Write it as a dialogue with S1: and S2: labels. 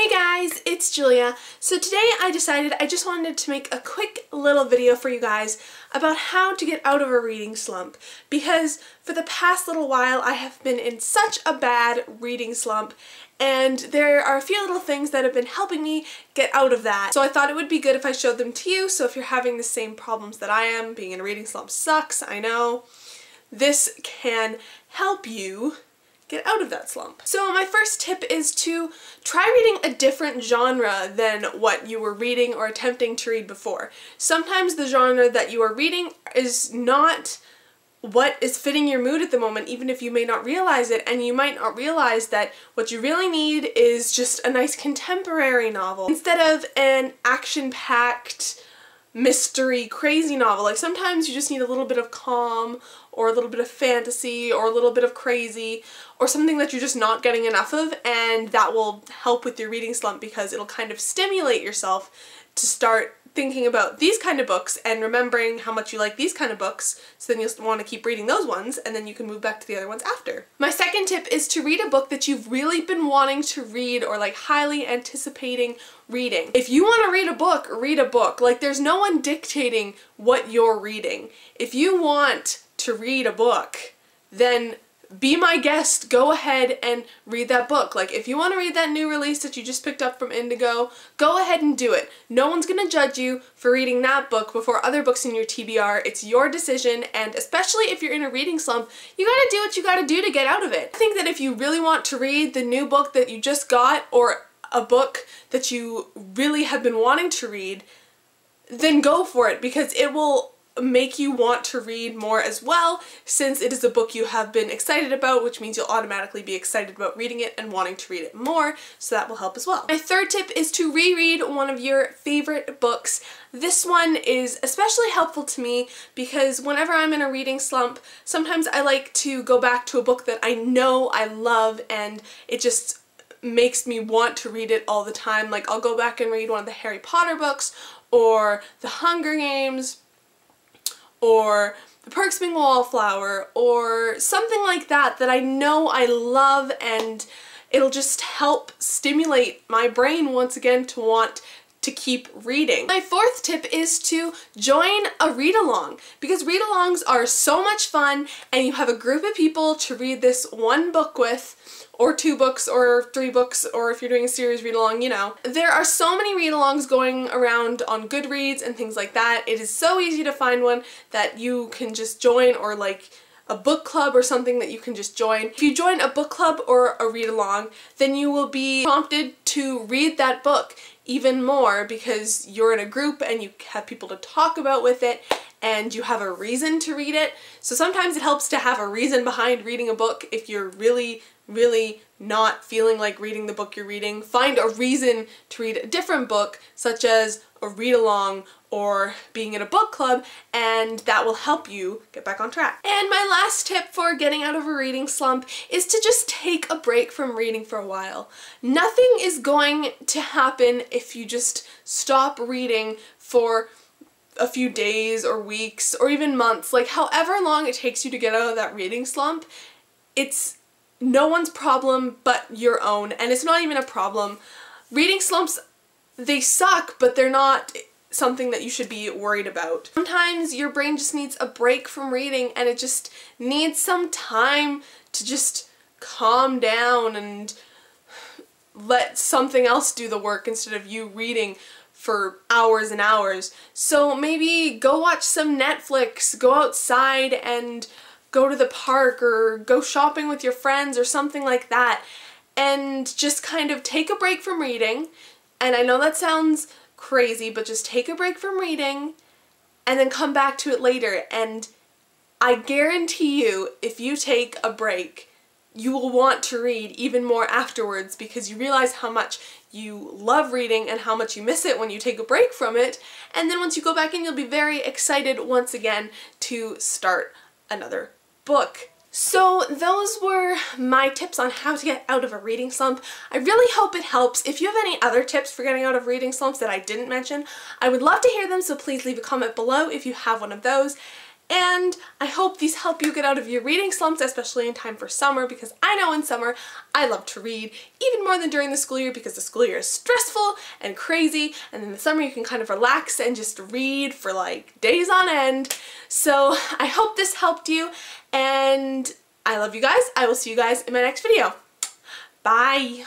S1: Hey guys, it's Julia. So today I decided I just wanted to make a quick little video for you guys about how to get out of a reading slump, because for the past little while I have been in such a bad reading slump and there are a few little things that have been helping me get out of that. So I thought it would be good if I showed them to you, so if you're having the same problems that I am, being in a reading slump sucks, I know, this can help you get out of that slump. So my first tip is to try reading a different genre than what you were reading or attempting to read before. Sometimes the genre that you are reading is not what is fitting your mood at the moment, even if you may not realize it, and you might not realize that what you really need is just a nice contemporary novel instead of an action-packed mystery crazy novel. Like sometimes you just need a little bit of calm or a little bit of fantasy or a little bit of crazy or something that you're just not getting enough of, and that will help with your reading slump because it'll kind of stimulate yourself to start thinking about these kind of books and remembering how much you like these kind of books, so then you'll want to keep reading those ones and then you can move back to the other ones after. My second tip is to read a book that you've really been wanting to read or like highly anticipating reading. If you want to read a book, read a book. Like there's no one dictating what you're reading. If you want to read a book, then be my guest, go ahead and read that book. Like if you want to read that new release that you just picked up from Indigo, go ahead and do it. No one's gonna judge you for reading that book before other books in your TBR. It's your decision, and especially if you're in a reading slump, you gotta do what you gotta do to get out of it. I think that if you really want to read the new book that you just got or a book that you really have been wanting to read, then go for it, because it will make you want to read more as well, since it is a book you have been excited about, which means you'll automatically be excited about reading it and wanting to read it more, so that will help as well. My third tip is to reread one of your favorite books. This one is especially helpful to me because whenever I'm in a reading slump, sometimes I like to go back to a book that I know I love and it just makes me want to read it all the time. Like I'll go back and read one of the Harry Potter books or the Hunger Games or The Perks of Being a Wallflower or something like that that I know I love, and it'll just help stimulate my brain once again to want to keep reading. My fourth tip is to join a read-along, because read-alongs are so much fun and you have a group of people to read this one book with, or two books, or three books, or if you're doing a series read-along, you know. There are so many read-alongs going around on Goodreads and things like that. It is so easy to find one that you can just join, or like a book club or something that you can just join. If you join a book club or a read-along, then you will be prompted to read that book even more because you're in a group and you have people to talk about with it and you have a reason to read it. So sometimes it helps to have a reason behind reading a book if you're really not feeling like reading the book you're reading. Find a reason to read a different book, such as a read-along or being in a book club, and that will help you get back on track. And my last tip for getting out of a reading slump is to just take a break from reading for a while. Nothing is going to happen if you just stop reading for a few days or weeks or even months. Like however long it takes you to get out of that reading slump, it's no one's problem but your own, and it's not even a problem. Reading slumps, they suck, but they're not something that you should be worried about. Sometimes your brain just needs a break from reading and it just needs some time to just calm down and let something else do the work instead of you reading for hours and hours. So maybe go watch some Netflix, go outside and go to the park or go shopping with your friends or something like that, and just kind of take a break from reading. And I know that sounds crazy, but just take a break from reading and then come back to it later, and I guarantee you if you take a break you will want to read even more afterwards, because you realize how much you love reading and how much you miss it when you take a break from it, and then once you go back in you'll be very excited once again to start another book. So those were my tips on how to get out of a reading slump. I really hope it helps. If you have any other tips for getting out of reading slumps that I didn't mention, I would love to hear them, so please leave a comment below if you have one of those. And I hope these help you get out of your reading slumps, especially in time for summer, because I know in summer I love to read even more than during the school year, because the school year is stressful and crazy, and in the summer you can kind of relax and just read for like days on end. So I hope this helped you, and I love you guys. I will see you guys in my next video. Bye!